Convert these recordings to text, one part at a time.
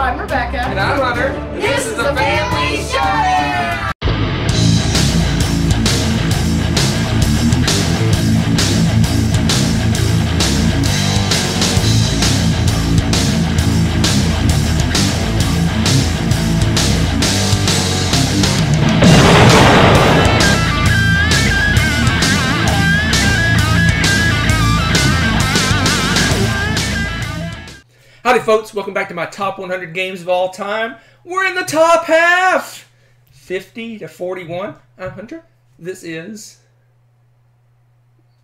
I'm Rebecca. And I'm Hunter. This is the Family Show! Howdy folks, welcome back to my top 100 games of all time. We're in the top half! 50 to 41. I'm Hunter. This is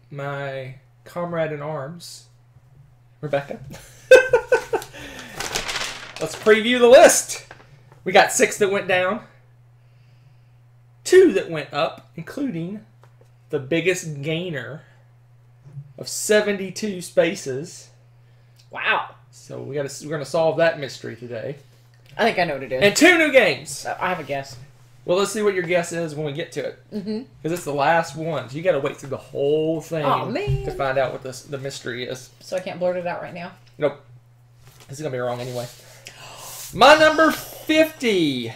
my comrade in arms, Rebecca. Let's preview the list. We got 6 that went down, 2 that went up, including the biggest gainer of 72 spaces. Wow. So we're gonna solve that mystery today. I think I know what it is. And 2 new games. I have a guess. Well, let's see what your guess is when we get to it. Because it's the last one. So you got to wait through the whole thing to find out what the mystery is. So I can't blurt it out right now? Nope. This is going to be wrong anyway. My number 50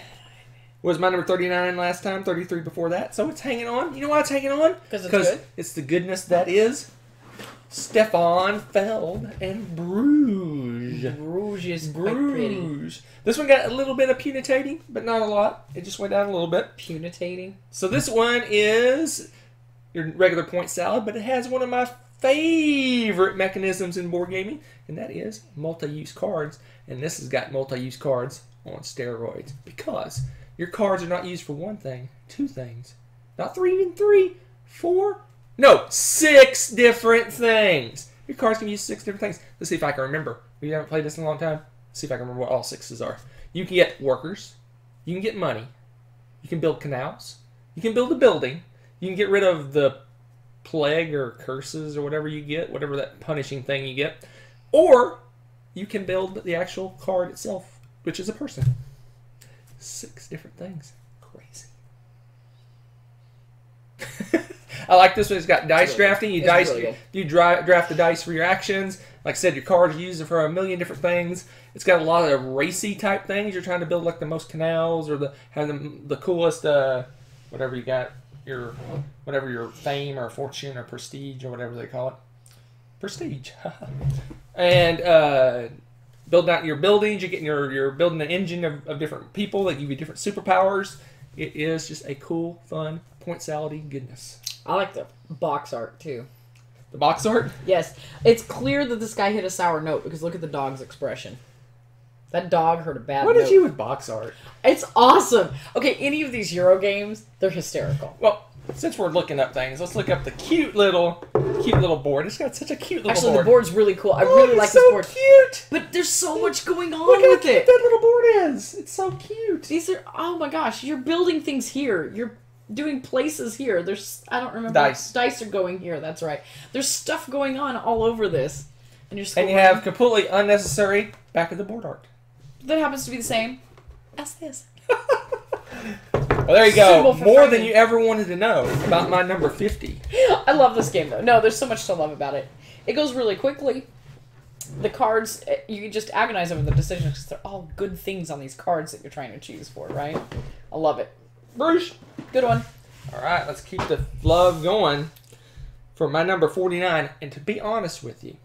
was my number 39 last time, 33 before that. So it's hanging on. You know why it's hanging on? Because it's good? It's the goodness that is Stefan Feld and Bruges. Bruges is quite pretty. This one got a little bit of punitating, but not a lot. It just went down a little bit. Punitating? So this one is your regular point salad, but it has one of my favorite mechanisms in board gaming, and that is multi-use cards. And this has got multi-use cards on steroids because your cards are not used for one thing, 2 things. Not 3, even 3, 4. No, 6 different things. Your cards can use 6 different things. Let's see if I can remember. We haven't played this in a long time. Let's see if I can remember what all 6s are. You can get workers. You can get money. You can build canals. You can build a building. You can get rid of the plague or curses or whatever you get, whatever that punishing thing you get. Or you can build the actual card itself, which is a person. 6 different things. Crazy. I like this one. It's got dice drafting. You draft the dice for your actions. Like I said, your cards are used for a million different things. It's got a lot of racy type things. You're trying to build like the most canals or have the coolest whatever you got, whatever your fame or fortune or prestige or whatever they call it. Prestige. And building out your buildings. You're building an engine of different people that give you different superpowers. It is just a cool, fun, point salad-y goodness. I like the box art, too. The box art? Yes. It's clear that this guy hit a sour note, because look at the dog's expression. That dog heard a bad note. What did you with box art? It's awesome! Okay, any of these Euro games, they're hysterical. Well, since we're looking up things, let's look up the cute little board. It's got such a cute little board. Actually, the board's really cool. I really like this board. It's so cute! But there's so much going on with it. Look how cute that little board is. It's so cute. These are, oh my gosh, you're building things here. You're doing places here. There's, I don't remember. Dice. Dice are going here, that's right. There's stuff going on all over this. And you're And you have completely unnecessary back of the board art. That happens to be the same as this. Well, there you go. More than you ever wanted to know about my number 50. I love this game, though. No, there's so much to love about it. It goes really quickly. The cards, you can just agonize over the decisions because they're all good things on these cards that you're trying to choose for, right? I love it. Bruges, good one. All right, let's keep the love going for my number 49. And to be honest with you,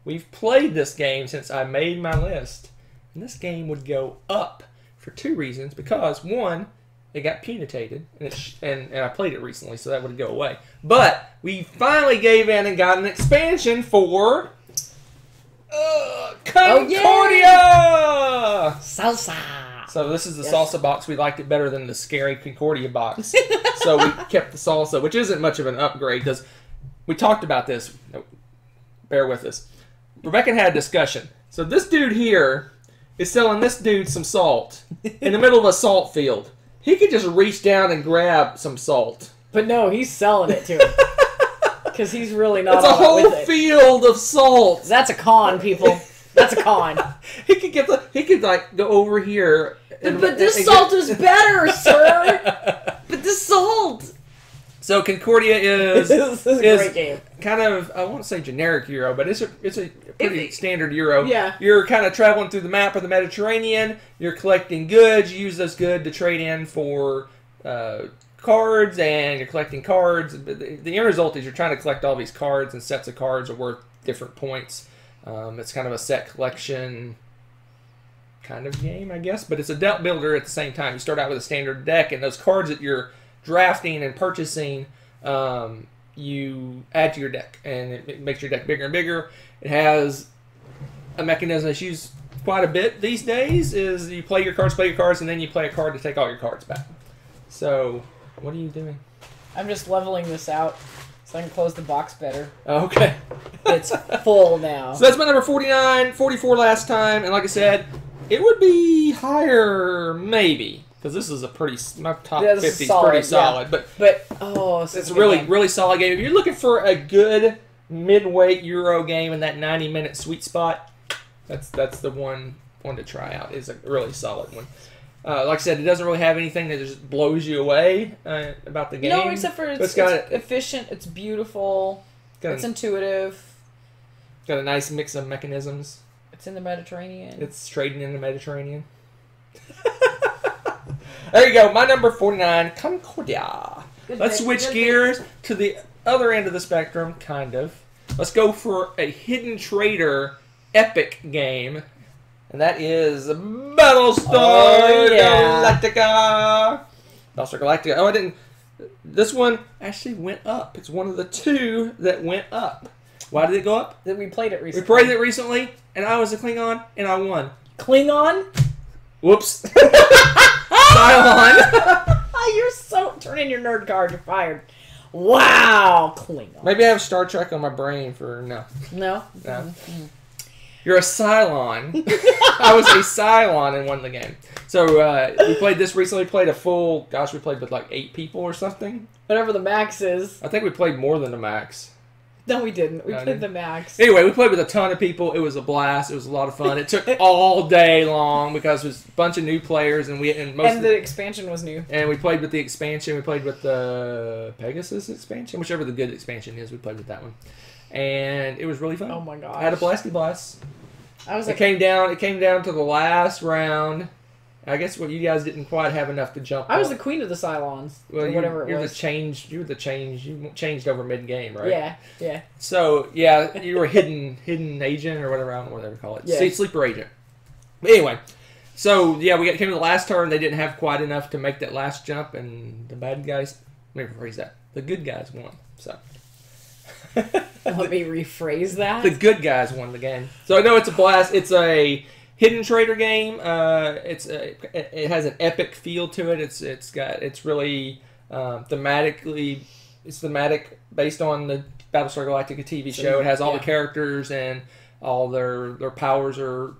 we've played this game since I made my list. And this game would go up for 2 reasons. Because, one, it got punitated, and I played it recently, so that would go away. But we finally gave in and got an expansion for Concordia! Salsa! So this is the salsa box. We liked it better than the scary Concordia box. So we kept the salsa, which isn't much of an upgrade, because we talked about this. Bear with us. Rebecca had a discussion. So this dude here is selling this dude some salt in the middle of a salt field. He could just reach down and grab some salt. But no, he's selling it to him. Because he's really not. It's a whole field of salt. That's a con, people. That's a con. He could like go over here. But this salt is better, sir. But this salt. So Concordia is This is a great game. kind of, I won't say generic Euro, but it's a pretty standard Euro. Yeah. You're kind of traveling through the map of the Mediterranean. You're collecting goods. You use those goods to trade in for cards, and you're collecting cards. The end result is you're trying to collect all these cards, and sets of cards are worth different points. It's kind of a set collection kind of game, I guess, but it's a deck builder at the same time. You start out with a standard deck, and those cards that you're drafting and purchasing, you add to your deck, and it makes your deck bigger and bigger. It has a mechanism that's used quite a bit these days, is you play your cards, and then you play a card to take all your cards back. So, what are you doing? I'm just leveling this out so I can close the box better. Okay. It's full now. So that's my number 49, 44 last time, and like I said, it would be higher, maybe, because this is a pretty, my top 50 is pretty solid, yeah. but oh, it's a really solid game. If you're looking for a good midweight Euro game in that 90-minute sweet spot, that's the one to try out. It's a really solid one. Like I said, it doesn't really have anything that just blows you away about the game. No, except for it's efficient, it's beautiful, it's intuitive. Got a nice mix of mechanisms. It's in the Mediterranean. It's trading in the Mediterranean. There you go. My number 49, Concordia. Let's switch gears to the other end of the spectrum, kind of. Let's go for a hidden trader epic game. And that is Battlestar Galactica. Battlestar Galactica. Oh, I didn't. This one actually went up. It's one of the two that went up. Why did it go up? We played it recently. We played it recently, and I was a Klingon, and I won. Klingon? Whoops. Cylon. You're so... Turn in your nerd card. You're fired. Wow. Klingon. Maybe I have Star Trek on my brain for... No. No? No. Mm-hmm. You're a Cylon. I was a Cylon and won the game. So we played this recently. Played a full... Gosh, we played with like 8 people or something. Whatever the max is. I think we played more than the max. No, we didn't. We played the max. Anyway, we played with a ton of people. It was a blast. It was a lot of fun. It took all day long because it was a bunch of new players, and the expansion was new. And we played with the expansion. We played with the Pegasus expansion, whichever the good expansion is. We played with that one, and it was really fun. Oh my gosh! I had a blasty blast. It came down to the last round. I guess what you guys didn't quite have enough to jump. I was the queen of the Cylons. Well, whatever it was. You changed over mid game, right? Yeah, yeah. So yeah, you were a hidden agent or whatever. I don't know what they would call it. Yeah. Sleeper agent. But anyway, so yeah, came to the last turn. They didn't have quite enough to make that last jump, and the bad guys. Let me rephrase that. The good guys won. So. Let me rephrase that. The good guys won the game. So I know it's a blast. It's a hidden trader game. It has an epic feel to it. It's really thematically. It's thematic based on the Battlestar Galactica TV show. It has all the characters, and all their powers are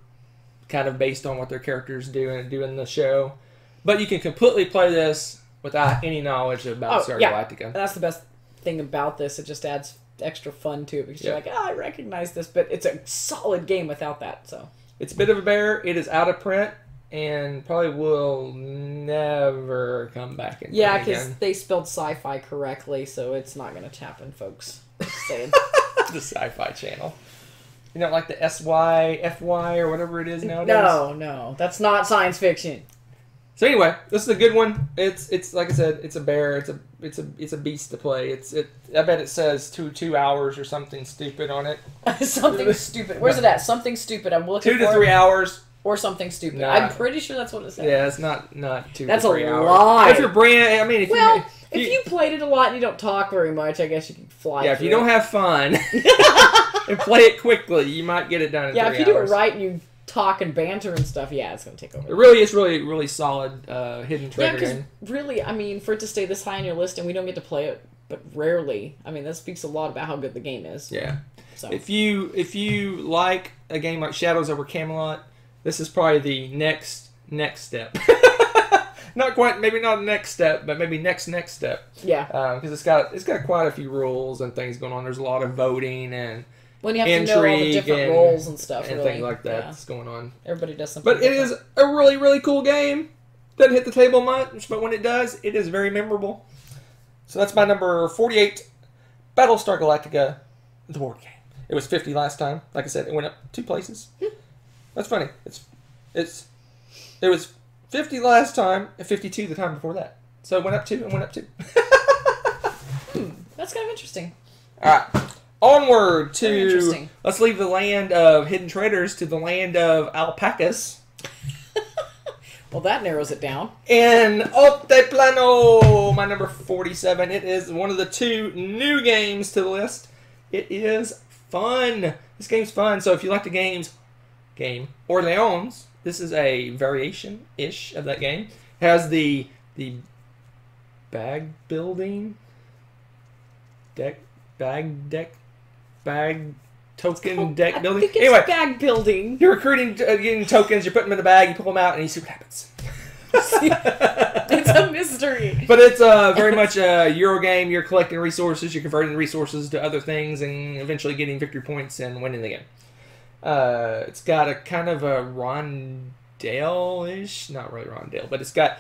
kind of based on what their characters do in the show. But you can completely play this without any knowledge of Battlestar Galactica. That's the best thing about this. It just adds extra fun to it because you're like, I recognize this, but it's a solid game without that. So it's a bit of a bear. It is out of print and probably will never come back in. Yeah, because they spelled sci-fi correctly, so it's not going to happen, folks. Just saying. The Sci-Fi Channel. You don't like the SY, or whatever it is nowadays? No, that's not science fiction. So anyway, this is a good one. It's like I said, it's a bear. It's a beast to play. I bet it says 2 hours or something stupid on it. Something stupid. Where's it at? Something stupid. I'm looking 2 to 3 hours. Or something stupid. Nah. I'm pretty sure that's what it says. Yeah, it's not 2 that's to 3 hours. That's a lie. If you're brand, I mean, if you played it a lot and you don't talk very much, I guess you can fly. Yeah, if you don't have fun and play it quickly, you might get it done in 3 hours. Yeah, if you do it right and you talk and banter and stuff, yeah, it's going to take over. It really is really solid hidden trader game. Yeah, because really, I mean, for it to stay this high on your list and we don't get to play it, but rarely, I mean, that speaks a lot about how good the game is. Yeah. So if you like a game like Shadows over Camelot, this is probably the next step. Not quite, maybe not next step, but maybe next step. Yeah. Because it's got quite a few rules and things going on. There's a lot of voting and when you have to know all the different roles and stuff, and really. things like that that's going on. Everybody does something. But it is a really cool game. Doesn't hit the table much, but when it does, it is very memorable. So that's my number 48, Battlestar Galactica, the board game. It was 50 last time. Like I said, it went up 2 places. That's funny. It was 50 last time and 52 the time before that. So it went up 2 and went up 2. That's kind of interesting. All right. Onward to, let's leave the land of hidden traders to the land of alpacas. Well, that narrows it down. In Altiplano, my number 47. It is one of the 2 new games to the list. It is fun. This game's fun. So if you like the game Orleans, this is a variation-ish of that game. It has the bag building, bag token deck building. I think it's bag building. You're recruiting, getting tokens, you're putting them in a bag, you pull them out, and you see what happens. It's a mystery. But it's very much a Euro game. You're collecting resources, you're converting resources to other things, and eventually getting victory points and winning the game. It's got a kind of a rondelle-ish, not really rondelle, but it's got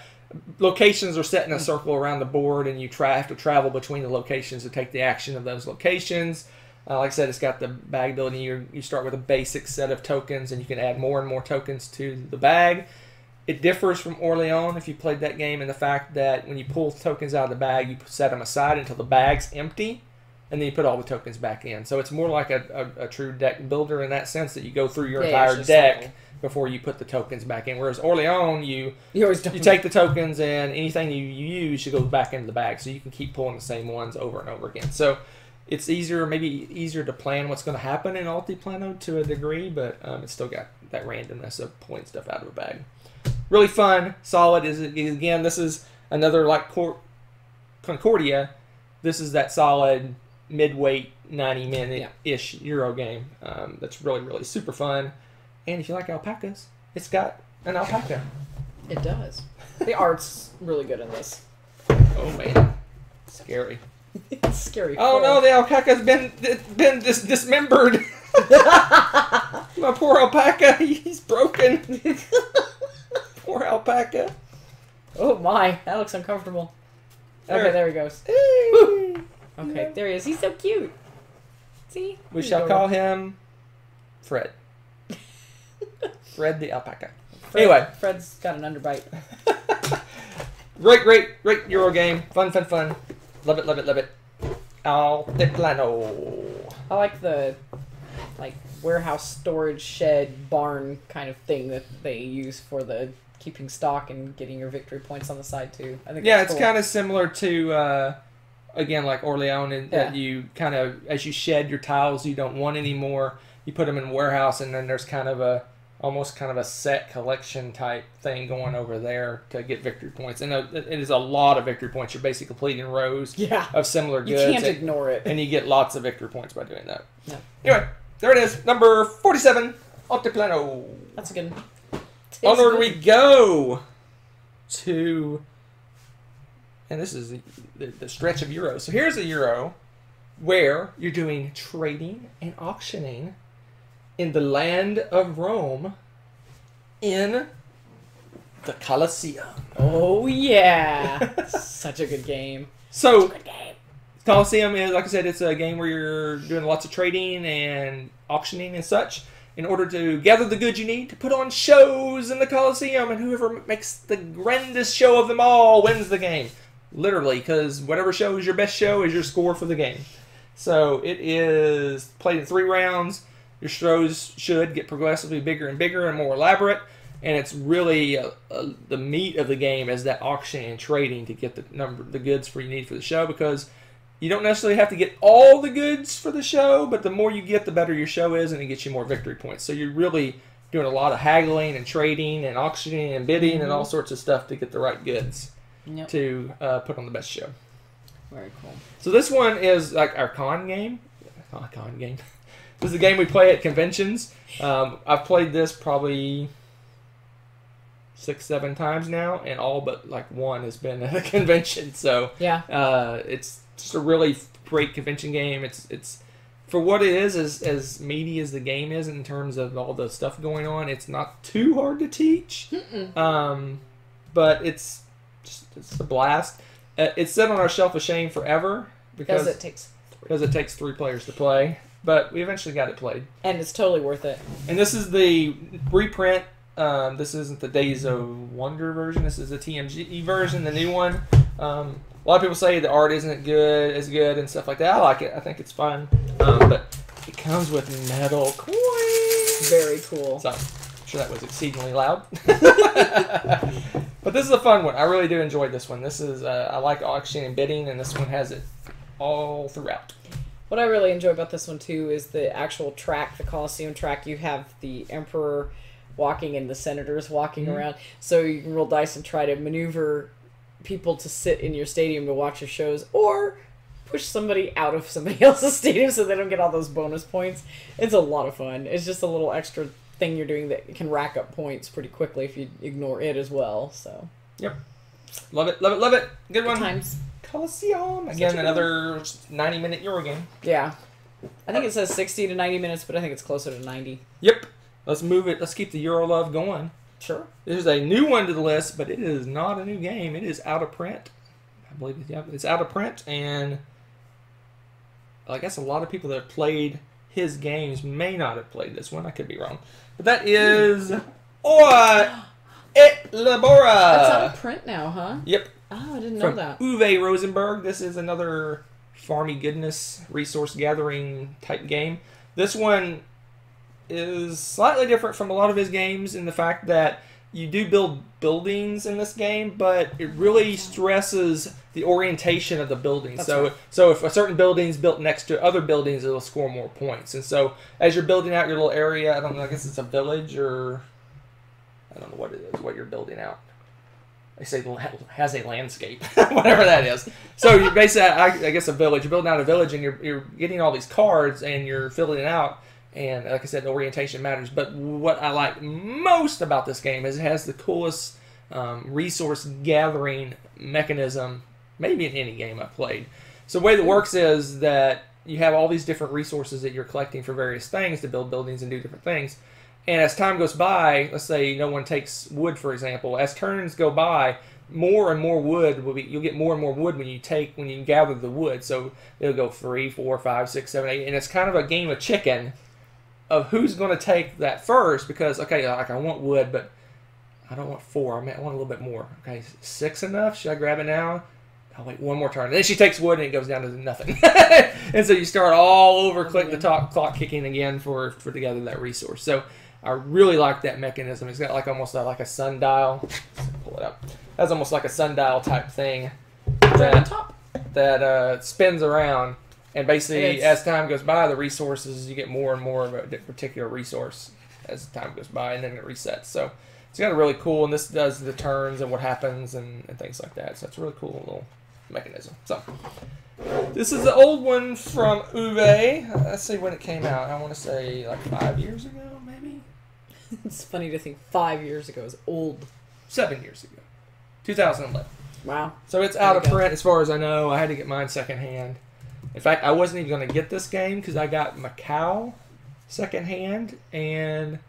locations are set in a circle around the board, and you have to travel between the locations to take the action of those locations. Like I said, it's got the bag building. You start with a basic set of tokens, and you can add more and more tokens to the bag. It differs from Orleans if you played that game in the fact that when you pull tokens out of the bag, you set them aside until the bag's empty, and then you put all the tokens back in. So it's more like a true deck builder in that sense that you go through your entire deck before you put the tokens back in. Whereas Orleans, you take the tokens, and anything you use should go back into the bag, so you can keep pulling the same ones over and over again. So it's maybe easier to plan what's going to happen in Altiplano to a degree, but it's still got that randomness of pulling stuff out of a bag. Really fun, solid. Again, this is another like Concordia. This is that solid mid-weight 90-minute-ish Euro game. That's really, really super fun. And if you like alpacas, it's got an alpaca. It does. The art's really good in this. Oh man, scary. It's scary. Oh no, the alpaca's been dismembered. My poor alpaca, he's broken. Poor alpaca. Oh my, that looks uncomfortable. Okay, there he goes. Hey. Okay, there he is. He's so cute. See? We shall call him Fred. Fred the alpaca. Anyway. Fred's got an underbite. Great Euro game. Fun. Love it. Altiplano. I like the warehouse storage shed barn kind of thing that they use for the keeping stock and getting your victory points on the side too. I think it's kind of similar to again like Orleans in that you kind of as you shed your tiles you don't want anymore, you put them in a warehouse, and then there's kind of almost kind of a set collection type thing going over there to get victory points. And it is a lot of victory points. You're basically completing rows of similar goods. You can't ignore it. And you get lots of victory points by doing that. Yeah. Anyway, there it is. Number 47, Altiplano. That's a good one. Onward we go to... And this is the stretch of Euro. So here's a Euro where you're doing trading and auctioning in the land of Rome in the Colosseum. Oh, yeah. Such a good game. So, Such a good game. Colosseum is, like I said, it's a game where you're doing lots of trading and auctioning and such in order to gather the goods you need to put on shows in the Colosseum, and whoever makes the grandest show of them all wins the game. Literally, because whatever show is your best show is your score for the game. So, it is played in 3 rounds. Your shows should get progressively bigger and bigger and more elaborate, and it's really the meat of the game is that auction and trading to get the goods for you need for the show, because you don't necessarily have to get all the goods for the show, but the more you get, the better your show is, and it gets you more victory points. So you're really doing a lot of haggling and trading and auctioning and bidding and all sorts of stuff to get the right goods to put on the best show. Very cool. So this one is like our con game. Con game. This is a game we play at conventions. I've played this probably 6-7 times now, and all but like one has been at a convention. So it's just a really great convention game. It's for what it is, as meaty as the game is in terms of all the stuff going on. It's not too hard to teach, but it's a blast. It's set on our shelf of shame forever Because it takes 3 players to play. But we eventually got it played. And it's totally worth it. And this is the reprint. This isn't the Days of Wonder version. This is the TMG version, the new one. A lot of people say the art isn't as good and stuff like that. I like it. I think it's fun. But it comes with metal coins. Very cool. So, I'm sure that was exceedingly loud. But this is a fun one. I really do enjoy this one. This is I like auction and bidding, and this one has it all throughout. What I really enjoy about this one, too, is the actual track, the Colosseum track. You have the Emperor walking and the Senators walking around. So you can roll dice and try to maneuver people to sit in your stadium to watch your shows, or push somebody out of somebody else's stadium so they don't get all those bonus points. It's a lot of fun. It's just a little extra thing you're doing that can rack up points pretty quickly if you ignore it as well. So Yep. Love it, love it, love it. Good one. Good times. Colosseum. Again, another 90-minute Euro game. Yeah. I think it says 60 to 90 minutes, but I think it's closer to 90. Yep. Let's move it. Let's keep the Euro love going. Sure. There's a new one to the list, but it is not a new game. It is out of print. I believe it's out of print, and I guess a lot of people that have played his games may not have played this one. I could be wrong. But that is Ora et Labora. That's out of print now, huh? Yep. Oh, I didn't know that. Muevate Rosenberg. This is another farmy goodness, resource gathering type game. This one is slightly different from a lot of his games in the fact that you do build buildings in this game, but it really stresses the orientation of the building. So if a certain building is built next to other buildings, it'll score more points. And so as you're building out your little area, I don't know, I guess it's a village, or I don't know what it is, what you're building out. They say has a landscape, whatever that is. So you basically, I guess a village. You're building out a village, and you're getting all these cards, and you're filling it out. And like I said, the orientation matters. But what I like most about this game is it has the coolest resource gathering mechanism, maybe in any game I've played. So the way that works is that you have all these different resources that you're collecting for various things to build buildings and do different things. And as time goes by, let's say no one takes wood, for example. As turns go by, more and more wood will be. You'll get more and more wood when you gather the wood. So it'll go 3, 4, 5, 6, 7, 8, and it's kind of a game of chicken of who's going to take that first. Because okay, like I want wood, but I don't want 4. I want a little bit more. Okay, 6 enough? Should I grab it now? I'll wait one more turn. And then she takes wood and it goes down to nothing. And so you start all over, click the clock kicking again for to gather that resource. So I really like that mechanism. It's got like almost like a sundial. Let's pull it up. That's almost like a sundial type thing that spins around. And basically, as time goes by, the resources, you get more and more of a particular resource as time goes by, and then it resets. So it's got a really cool, and this does the turns and what happens and things like that. So it's a really cool little mechanism. So this is the old one from Uwe. Let's see when it came out. I want to say like 5 years ago, maybe. It's funny to think 5 years ago is old. 7 years ago. 2011. Wow. So it's out of print as far as I know. I had to get mine secondhand. In fact, I wasn't even going to get this game because I got Macau secondhand, and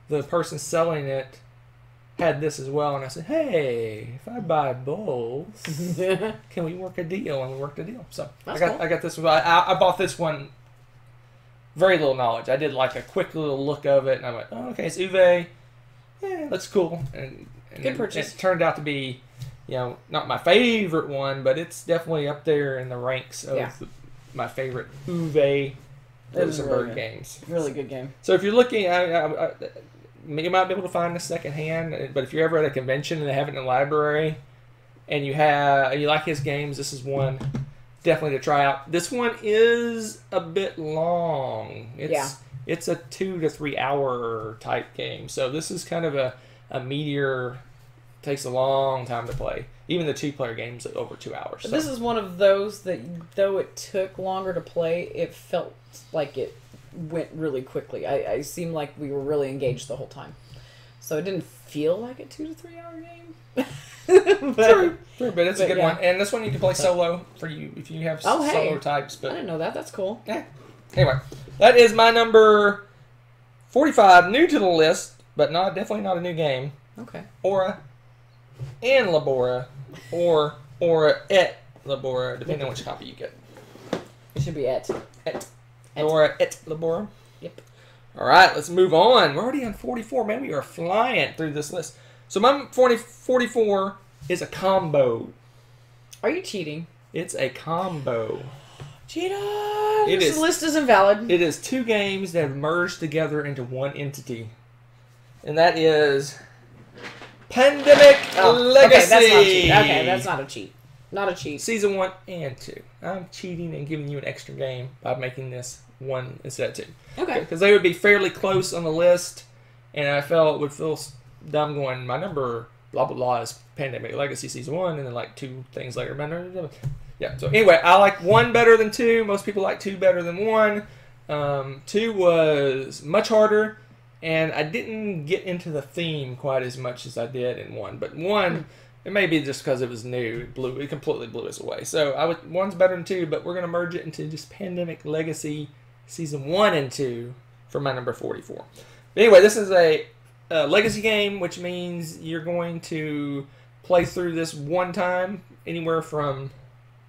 the person selling it had this as well. And I said, hey, if I buy both, can we work a deal? And we worked a deal. So I got this one. I bought this one. Very little knowledge. I did like a quick little look of it, and I went, oh, okay, it's Uwe. Yeah, that's cool. And good purchase. It turned out to be, not my favorite one, but it's definitely up there in the ranks of my favorite Uwe Rosenberg games. Really good game. So if you're looking, you might be able to find this secondhand, but if you're ever at a convention and they have it in the library, and you like his games, this is one definitely to try out. This one is a bit long. It's a 2 to 3 hour type game. So this is kind of a meteor. Takes a long time to play. Even the 2-player games are over 2 hours. So. This is one of those that, though it took longer to play, it felt like it went really quickly. I seemed like we were really engaged the whole time. So it didn't feel like a 2 to 3 hour game. But it's a good one. And this one you can play solo for you if you have solo types. But I didn't know that. That's cool. Yeah. Anyway, that is my number 45, new to the list, but definitely not a new game. Okay. Ora and Labora, or Ora et Labora, depending on which copy you get. It should be et. Nora et Labora. Yep. All right, let's move on. We're already on 44. Man, we are flying through this list. So my 44 is a combo. Are you cheating? It's a combo. Cheater! This list is invalid. It is 2 games that have merged together into one entity. And that is Pandemic Legacy. Okay, that's not a cheat. Not a cheat. Season 1 and 2. I'm cheating and giving you an extra game by making this 1 instead of 2. Okay. Because they would be fairly close on the list, and I felt it would feel dumb going, my number, blah, blah, blah, is Pandemic Legacy Season 1, and then like 2 things later. Yeah, so anyway, I like 1 better than 2. Most people like 2 better than 1. 2 was much harder, and I didn't get into the theme quite as much as I did in 1. But 1, it may be just because it was new. It completely blew us away. So 1's better than 2, but we're going to merge it into just Pandemic Legacy Season 1 and 2 for my number 44. But anyway, this is a legacy game, which means you're going to play through this 1 time, anywhere from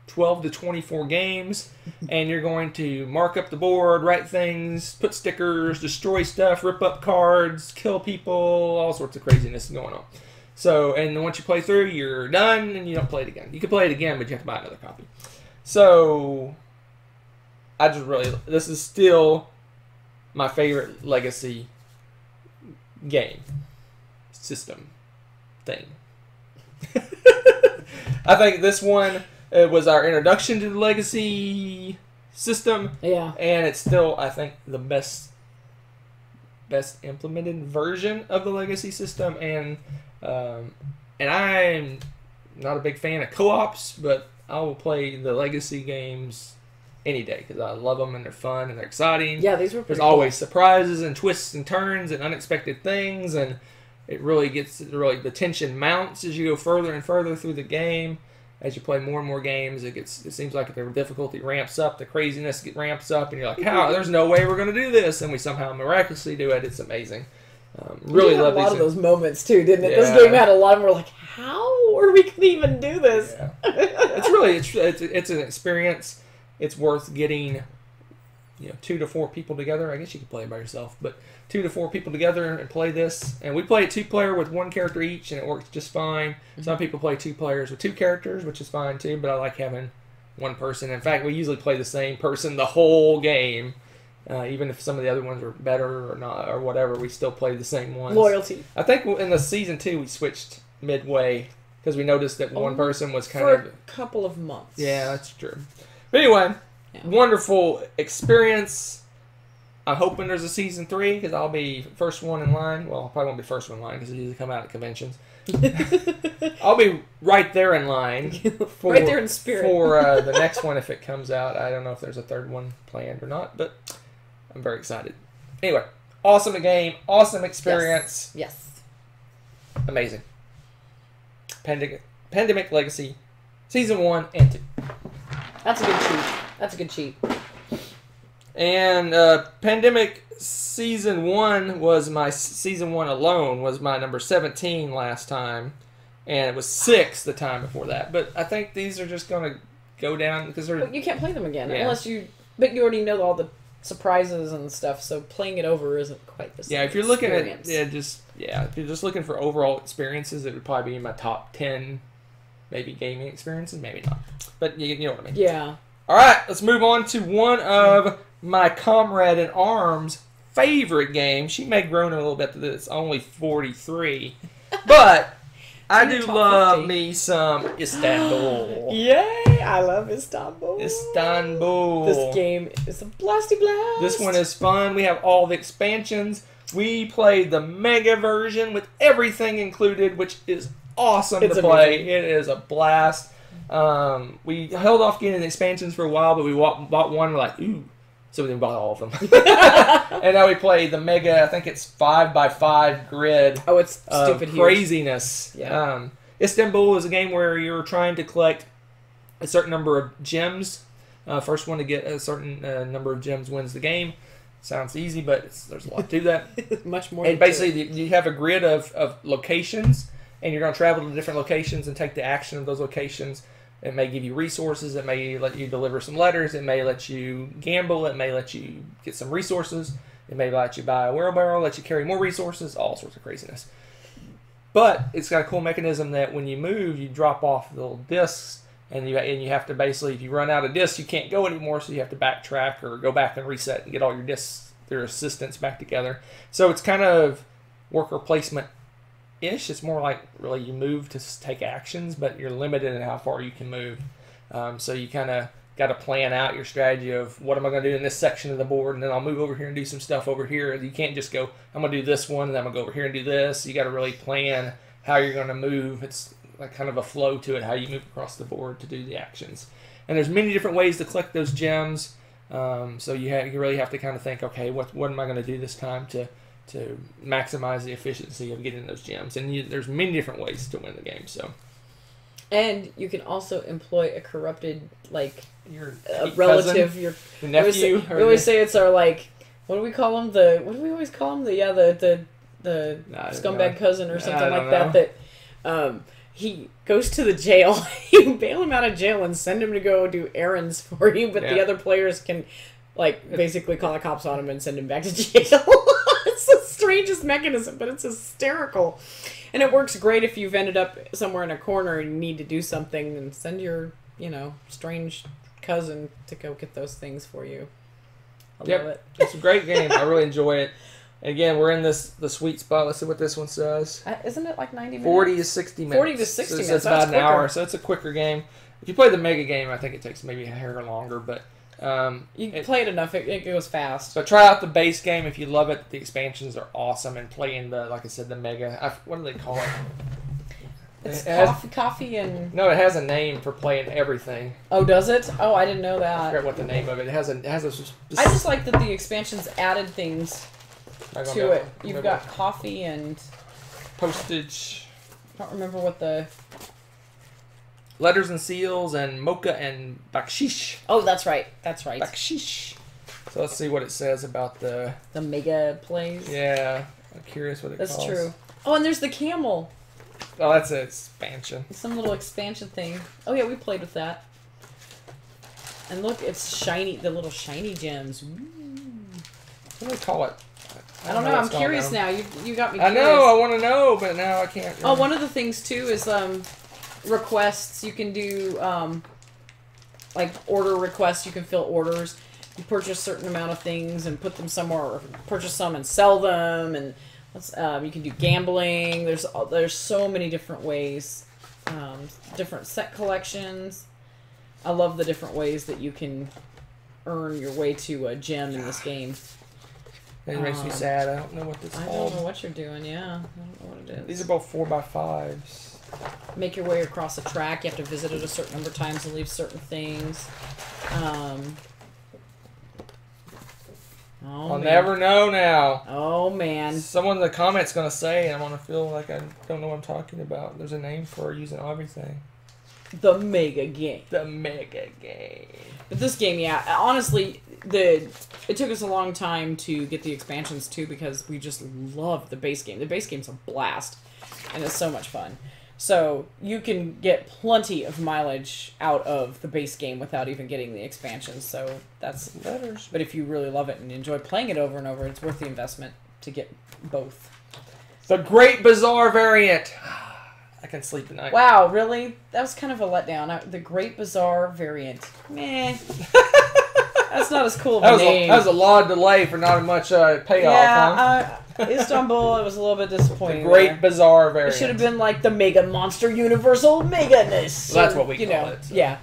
12 to 24 games, and you're going to mark up the board, write things, put stickers, destroy stuff, rip up cards, kill people, all sorts of craziness going on. So, and once you play through, you're done, and you don't play it again. You can play it again, but you have to buy another copy. So, this is still my favorite legacy game, system, thing. I think this one was our introduction to the legacy system. Yeah. And it's still, I think, the best implemented version of the legacy system. And I'm not a big fan of co-ops, but I will play the legacy games any day because I love them and they're fun and they're exciting. Yeah, these were pretty There's always surprises and twists and turns and unexpected things, and it really the tension mounts as you go further and further through the game. As you play more and more games, it seems like the difficulty ramps up, the craziness ramps up, and you're like, "How? There's no way we're going to do this," and we somehow miraculously do it. It's amazing. Really love a lot these of those moments too, didn't it? Yeah. This game had a lot of them. We're like, how are we going to even do this? Yeah. It's an experience. It's worth getting, 2 to 4 people together. I guess you could play it by yourself, but 2 to 4 people together and play this. And we play it 2-player with 1 character each, and it works just fine. Mm-hmm. Some people play 2 players with 2 characters, which is fine too, but I like having 1 person. In fact, we usually play the same person the whole game. Even if some of the other ones were better or not or whatever, we still play the same ones. Loyalty. I think in the season 2 we switched midway because we noticed that one person was kind for of a couple of months. Yeah, that's true. But anyway, wonderful experience. I'm hoping there's a season 3 because I'll be first one in line. Well, I probably won't be first one in line because it usually come out at conventions. I'll be right there in line. Right there in spirit. For the next one if it comes out. I don't know if there's a 3rd one planned or not, but I'm very excited. Anyway, awesome game. Awesome experience. Yes. Amazing. Pandemic Legacy, Season 1 and 2. That's a good cheat. That's a good cheat. And Pandemic Season 1 was Season 1 alone was my number 17 last time. And it was 6 the time before that. But I think these are just going to go down because they're... But you can't play them again unless you... But you already know all the surprises and stuff, so playing it over isn't quite the same. Yeah, if you're looking at... if you're just looking for overall experiences, it would probably be in my top 10 maybe gaming experiences, maybe not. But you know what I mean. Yeah. All right, let's move on to one of my comrade in arms' favorite games. She may have grown a little bit to this, only 43. But I do love 50. me some Istanbul. Yay! I love Istanbul. Istanbul. This game is a blasty blast. This one is fun. We have all the expansions. We played the mega version with everything included, which is awesome to play. Amazing. It is a blast. We held off getting the expansions for a while, but we bought one. We're like, ooh. So we bought all of them. And now we play the mega, I think it's 5x5 grid. Oh, it's stupid craziness. Huge. Yeah. Istanbul is a game where you're trying to collect a certain number of gems. First one to get a certain number of gems wins the game. Sounds easy, but there's a lot to that. Much more. And basically, you have a grid of locations, and you're going to travel to different locations and take the action of those locations. It may give you resources. It may let you deliver some letters. It may let you gamble. It may let you get some resources. It may let you buy a wheelbarrow, let you carry more resources, all sorts of craziness. But it's got a cool mechanism that when you move, you drop off the little discs, and you have to basically, if you run out of discs, you can't go anymore, so you have to backtrack or go back and reset and get all your discs, their assistants back together. So it's kind of worker placement-ish. It's more like really you move to take actions, but you're limited in how far you can move. So you kind of got to plan out your strategy of what am I going to do in this section of the board, and then I'll move over here and do some stuff over here. You can't just go, I'm going to do this one, and then I'm going to go over here and do this. You got to really plan how you're going to move. It's like kind of a flow to it, how you move across the board to do the actions. And there's many different ways to collect those gems. So you really have to kind of think, okay, what am I going to do this time to maximize the efficiency of getting those gems? And there's many different ways to win the game. So. And you can also employ a corrupted, like, your relative, cousin, your nephew. We always say it's our, like, what do we call them? What do we always call them? The scumbag cousin or something like that. He goes to the jail. You bail him out of jail and send him to go do errands for you, but the other players can, like, basically call the cops on him and send him back to jail. It's the strangest mechanism, but it's hysterical. And it works great if you've ended up somewhere in a corner and you need to do something, and send your, strange cousin to go get those things for you. I love it. It's a great game. I really enjoy it. And again, we're in the sweet spot. Let's see what this one says. Isn't it like 90 minutes? 40 to 60 minutes. 40 to 60 minutes. So it's about an hour. So it's a quicker game. If you play the mega game, I think it takes maybe a hair longer, but you play it enough, it goes fast. But try out the base game if you love it. The expansions are awesome, and playing like I said, the mega. What do they call it? It's coffee and. No, it has a name for playing everything. Oh, does it? Oh, I didn't know that. I forget what the name of it. It has a. I just like that the expansions added things to it. You've got coffee and postage. I don't remember what the. Letters and seals and mocha and bakshish. Oh, that's right. That's right. Bakshish. So let's see what it says about the mega plays. Yeah, I'm curious what it calls. That's true. Oh, and there's the camel. Oh, that's an expansion. Some little expansion thing. Oh yeah, we played with that. And look, it's shiny. The little shiny gems. Ooh. What do they call it? I don't know. I'm curious now. You got me. I know. I want to know, but now I can't. Oh, one of the things too is requests. You can do like order requests. You can fill orders. You purchase a certain amount of things and put them somewhere, or purchase some and sell them, and you can do gambling. There's so many different ways, different set collections. I love the different ways that you can earn your way to a gem in this game. It makes me sad. I don't know what this is called. I don't know what you're doing, yeah. I don't know what it is. These are both 4x5s. Make your way across a track. You have to visit it a certain number of times and leave certain things. I'll never know now. Oh, man. Someone in the comments going to say, and I want to feel like I don't know what I'm talking about. There's a name for using everything. The mega game. The mega game. But this game, yeah, honestly, it took us a long time to get the expansions, too, because we just love the base game. The base game's a blast, and it's so much fun. So you can get plenty of mileage out of the base game without even getting the expansions. So that's letters. But if you really love it and enjoy playing it over and over, it's worth the investment to get both. The Great Bazaar variant. I can sleep at night. Wow, really? That was kind of a letdown. The Great Bazaar variant. Meh. That's not as cool of a name. That was a lot of delay for not much payoff, yeah, huh? Istanbul, it was a little bit disappointing. The Great Bazaar variant. It should have been like the Mega Monster Universal Meganess. Well, that's what we call it. So. Yeah.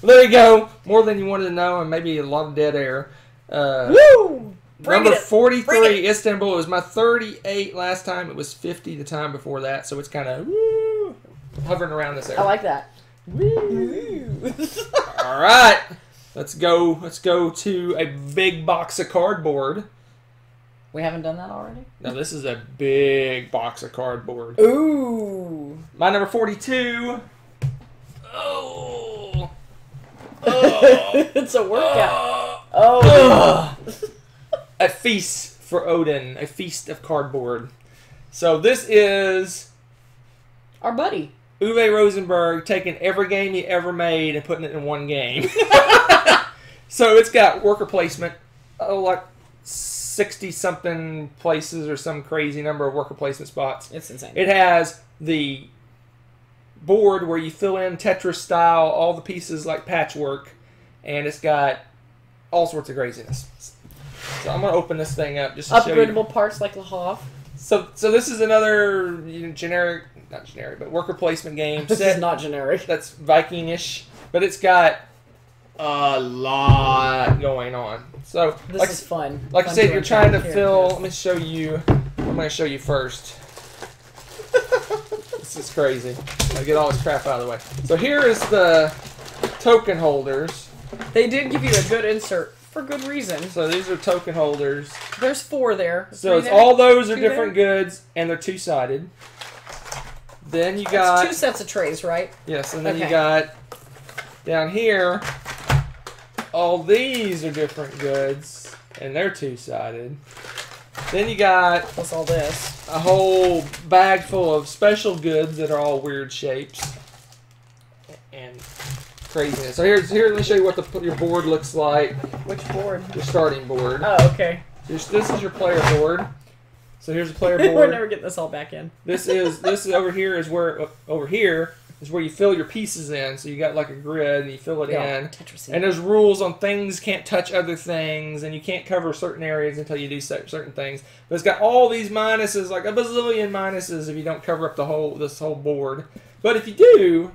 There you go. More than you wanted to know, and maybe a lot of dead air. Woo! Number 43, Istanbul. It was my 38 last time. It was 50 the time before that, so it's kind of hovering around this area. I like that. Woo! All right. Let's go to a big box of cardboard. We haven't done that already? No, this is a big box of cardboard. Ooh. My number 42. Oh. It's a workout. Oh. A feast for Odin. A feast of cardboard. So this is... our buddy. Uwe Rosenberg taking every game he ever made and putting it in one game. So it's got worker placement, like 60-something places or some crazy number of worker placement spots. It's insane. It has the board where you fill in Tetris style, all the pieces like patchwork, and it's got all sorts of craziness. So I'm going to open this thing up just to show you. Upgradable parts like Lahoff. So this is another generic, not generic, but worker placement game. This is not generic. That's Viking-ish, but it's got a lot going on. So this is fun. Like fun I said, you're trying to fill. characters. Let me show you. I'm going to show you first. This is crazy. I get all this crap out of the way. So here is the token holders. They did give you a good insert for good reason. So these are token holders. There's 4 there. So it's all those are different goods, and they're two-sided. Then you got... That's 2 sets of trays, right? Yes, and then you got down here, all these are different goods, and they're two-sided. Then you got... What's all this? A whole bag full of special goods that are all weird shapes. And craziness. So here, let me show you what your board looks like. Which board? Your starting board. Oh, okay. This is your player board. So here's the player We're board. never getting this all back in. This is over here is where you fill your pieces in. So you got like a grid and you fill it in. Tetris. And there's rules on things can't touch other things, and you can't cover certain areas until you do certain things. But it's got all these minuses, like a bazillion minuses, if you don't cover up this whole board. But if you do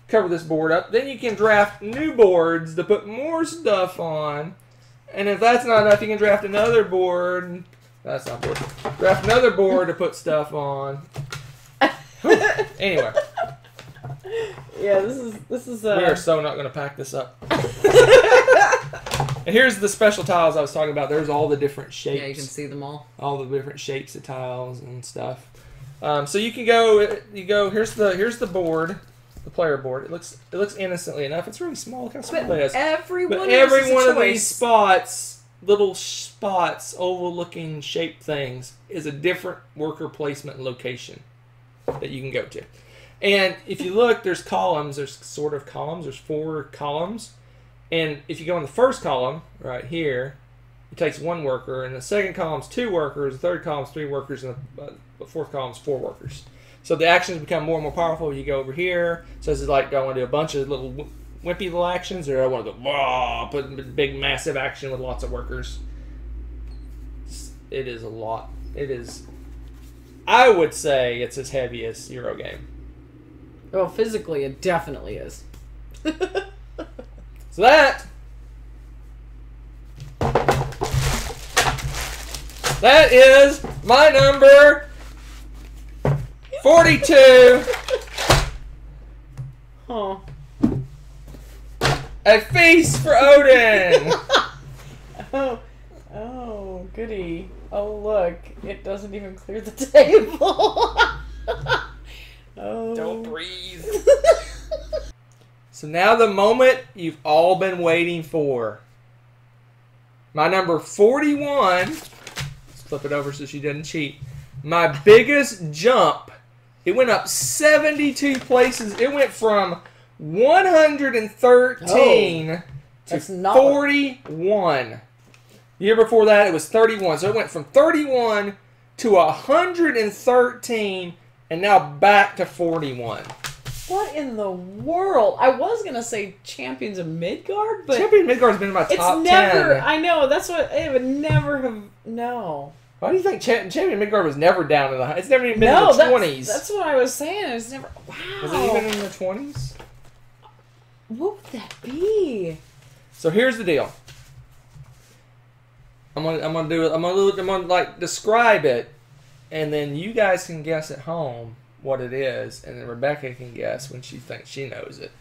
cover this board up, then you can draft new boards to put more stuff on. And if that's not enough, you can draft another board. That's not board. Draft another board to put stuff on. Anyway. Yeah, this is. We are so not going to pack this up. And here's the special tiles I was talking about. There's all the different shapes. Yeah, you can see them all. All the different shapes of tiles and stuff. So you can go. Here's the board, the player board. It looks innocently enough. It's really small. Look how small it is. Every one of these spots, little spots, oval-looking shaped things, is a different worker placement location that you can go to. And if you look, there's columns. There's sort of columns. There's 4 columns. And if you go in the first column, right here, it takes 1 worker. And the second column's 2 workers. The third column's 3 workers. And the fourth column's 4 workers. So the actions become more and more powerful. You go over here. So this is like, do I want to do a bunch of little wimpy little actions? Or do I want to go, whoa, put a big, massive action with lots of workers? It is a lot. It is, I would say it's as heavy as Euro game. Well, physically, it definitely is. So that is my number 42. Oh. A feast for Odin. Oh, goody. Oh, look. It doesn't even clear the table. Oh. Don't breathe. So now the moment you've all been waiting for. My number 41. Let's flip it over so she doesn't cheat. My biggest jump. It went up 72 places. It went from 113 to 41. The year before that, it was 31. So it went from 31 to 113, and now back to 41. What in the world? I was going to say Champions of Midgard, but... Champion of Midgard's been in my top 10. I know, that's what... It would never have... No. Why do you think Champion of Midgard was never down in the... It's never even been in the 20s. That's what I was saying. It's never... Wow. Was it even in the 20s? What would that be? So here's the deal. I'm gonna like describe it, and then you guys can guess at home what it is, and then Rebecca can guess when she thinks she knows it.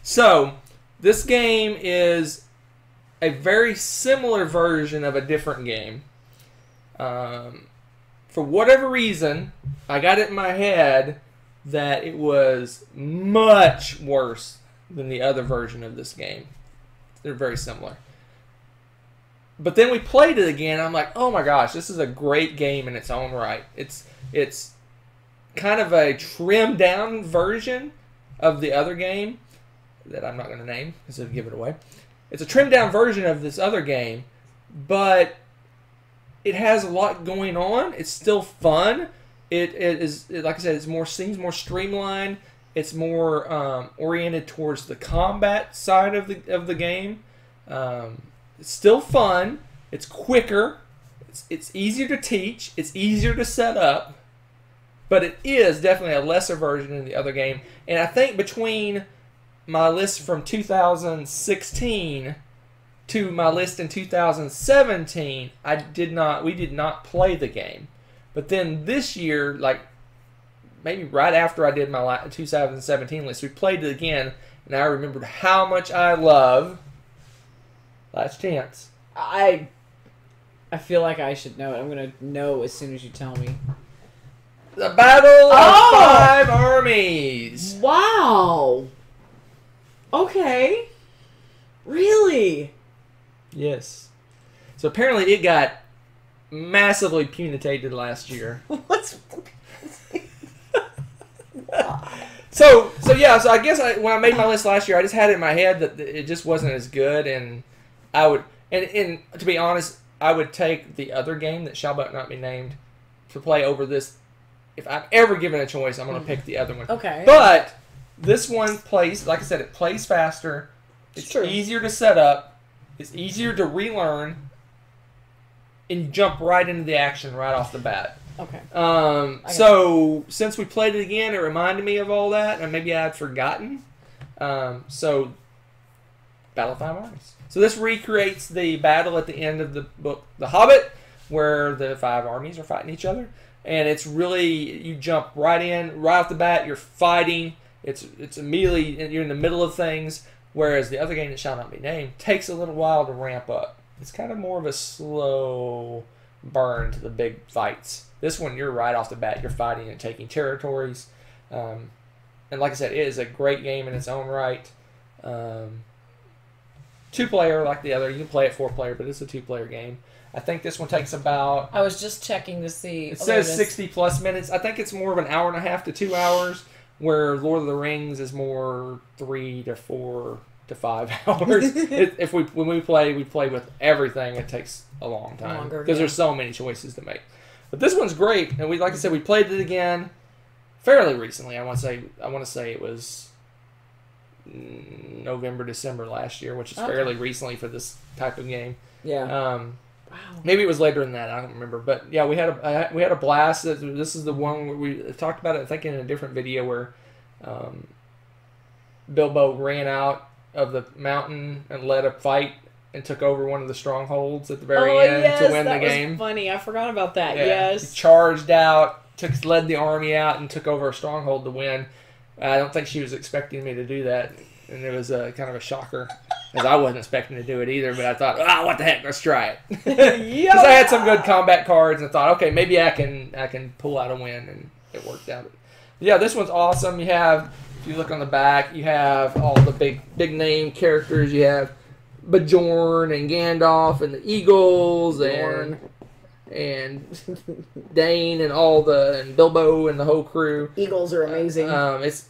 So this game is a very similar version of a different game. For whatever reason, I got it in my head that it was much worse than the other version of this game. They're very similar. But then we played it again, and I'm like, oh my gosh, this is a great game in its own right. It's kind of a trimmed down version of the other game that I'm not going to name because it'll give it away. It's a trimmed down version of this other game, but it has a lot going on. It's still fun. It is, like I said, seems more streamlined. It's more oriented towards the combat side of the game. It's still fun. It's quicker. It's easier to teach. It's easier to set up. But it is definitely a lesser version of the other game. And I think between my list from 2016 to my list in 2017, we did not play the game. But then this year, like maybe right after I did my 2017 list, we played it again, and I remembered how much I love Last Chance. I feel like I should know it. I'm gonna know as soon as you tell me. The Battle of 5 Armies. Wow. Okay. Really? Yes. So apparently it got massively punitated last year. What's... So I guess when I made my list last year, I just had it in my head that it just wasn't as good, and I would, and to be honest, I would take the other game that shall but not be named to play over this. If I'm ever given a choice, I'm going to pick the other one. Okay. But this one plays, like I said, it plays faster. It's true. Easier to set up. It's easier to relearn, and you jump right into the action right off the bat. Okay. So since we played it again, it reminded me of all that, and maybe I had forgotten. So Battle of 5 Armies. So this recreates the battle at the end of the book, The Hobbit, where the 5 armies are fighting each other, and it's really, you jump right in, right off the bat. You're fighting. It's immediately, you're in the middle of things. Whereas the other game that shall not be named takes a little while to ramp up. It's kind of more of a slow burn to the big fights. This one, you're right off the bat. You're fighting and taking territories. And like I said, it is a great game in its own right. 2-player like the other. You can play it 4-player, but it's a 2-player game. I think this one takes about... I was just checking to see... It says 60-plus minutes. I think it's more of an hour and a half to 2 hours, where Lord of the Rings is more 3 to 4 to 5 hours. When we play with everything, it takes a long time because there's so many choices to make. But this one's great, and like I said, we played it again fairly recently. I want to say it was November, December last year, which is fairly recently for this type of game. Yeah. Wow. Maybe it was later than that. I don't remember, but yeah, we had a blast. This is the one where we talked about it, I think, in a different video where Bilbo ran out of the mountain and led a fight and took over one of the strongholds at the very end to win the game. Was funny. I forgot about that. Yeah. Yes. He charged out, led the army out, and took over a stronghold to win. I don't think she was expecting me to do that, and it was kind of a shocker, as I wasn't expecting to do it either. But I thought, what the heck, let's try it, because I had some good combat cards, and I thought, okay, maybe I can pull out a win, and it worked out. Yeah, this one's awesome. You have, if you look on the back, you have all the big name characters. You have Bjorn and Gandalf and the Eagles and Dane and and Bilbo and the whole crew. Eagles are amazing. It's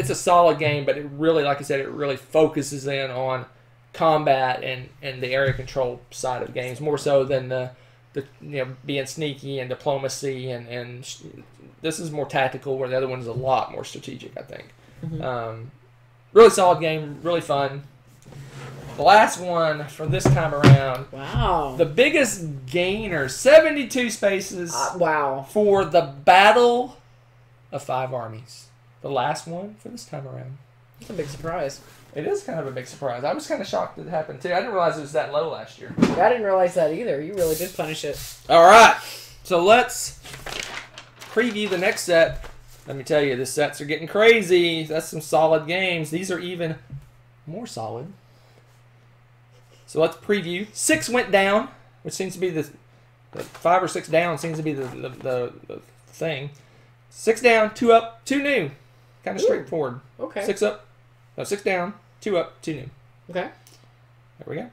a solid game, but it really, like I said, it really focuses in on combat and the area control side of games more so than the being sneaky and diplomacy and this is more tactical, where the other one is a lot more strategic, I think. Mm-hmm. Really solid game, really fun. The last one for this time around. Wow. The biggest gainer, 72 spaces. Wow. For the Battle of 5 Armies. The last one for this time around. It's a big surprise. It is kind of a big surprise. I was kind of shocked that it happened too. I didn't realize it was that low last year. I didn't realize that either. You really did punish it. All right. So let's preview the next set. Let me tell you, the sets are getting crazy. That's some solid games. These are even more solid. So let's preview. 6 went down, which seems to be the 5 or 6 down seems to be the thing. 6 down, 2 up, 2 new. Kind of straightforward. Okay. 6 up, no, 6 down, 2 up, 2 new. Okay. There we go.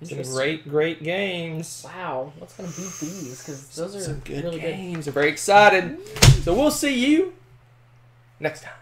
Some great games. Wow, what's gonna beat these? Because those are some good really games. I'm very excited. So we'll see you next time.